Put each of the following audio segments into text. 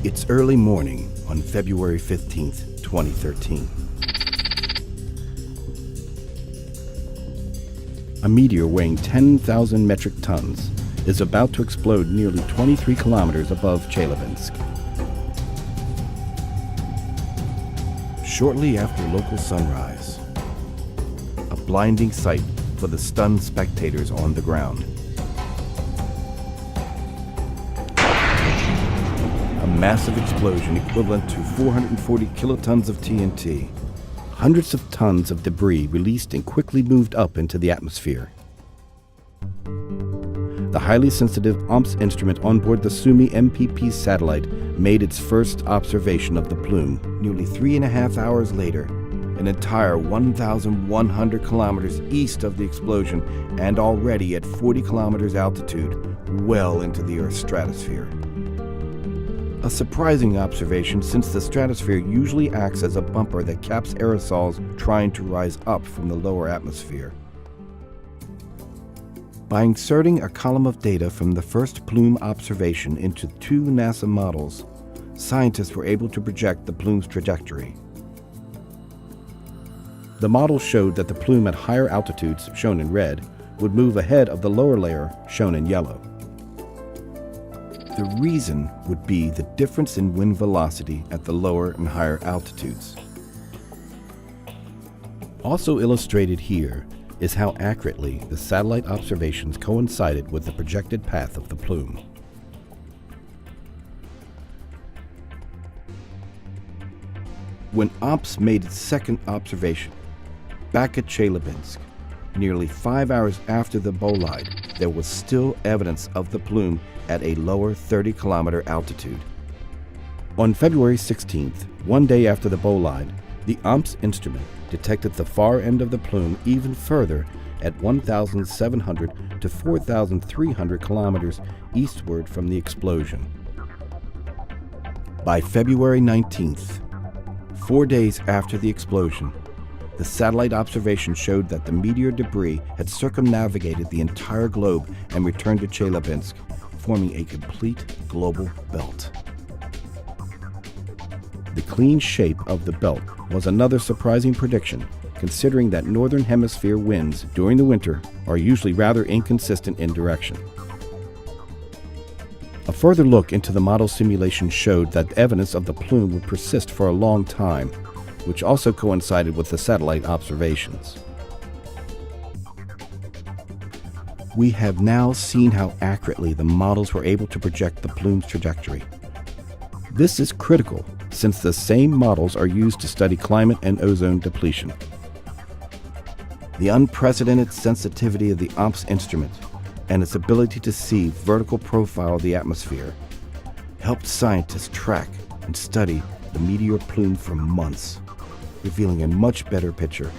It's early morning on February 15th, 2013. A meteor weighing 10,000 metric tons is about to explode nearly 23 kilometers above Chelyabinsk. Shortly after local sunrise, a blinding sight for the stunned spectators on the ground. A massive explosion equivalent to 440 kilotons of TNT. Hundreds of tons of debris released and quickly moved up into the atmosphere. The highly sensitive OMS instrument on board the Sumy NPP satellite made its first observation of the plume. Nearly 3.5 hours later, an entire 1,100 kilometers east of the explosion and already at 40 kilometers altitude, well into the Earth's stratosphere. A surprising observation, since the stratosphere usually acts as a bumper that caps aerosols trying to rise up from the lower atmosphere. By inserting a column of data from the first plume observation into 2 NASA models, scientists were able to project the plume's trajectory. The model showed that the plume at higher altitudes, shown in red, would move ahead of the lower layer, shown in yellow. The reason would be the difference in wind velocity at the lower and higher altitudes. Also illustrated here is how accurately the satellite observations coincided with the projected path of the plume. When OMS made its second observation, back at Chelyabinsk, nearly 5 hours after the bolide, there was still evidence of the plume at a lower 30-kilometer altitude. On February 16th, one day after the bolide, the OMS instrument detected the far end of the plume even further at 1,700 to 4,300 kilometers eastward from the explosion. By February 19th, 4 days after the explosion, the satellite observation showed that the meteor debris had circumnavigated the entire globe and returned to Chelyabinsk, forming a complete global belt. The clean shape of the belt was another surprising prediction, considering that northern hemisphere winds during the winter are usually rather inconsistent in direction. A further look into the model simulation showed that evidence of the plume would persist for a long time, which also coincided with the satellite observations. We have now seen how accurately the models were able to project the plume's trajectory. This is critical, since the same models are used to study climate and ozone depletion. The unprecedented sensitivity of the OMS instrument and its ability to see vertical profile of the atmosphere helped scientists track and study the meteor plume for months, revealing a much better picture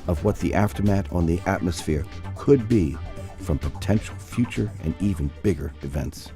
of what the aftermath on the atmosphere could be from potential future and even bigger events.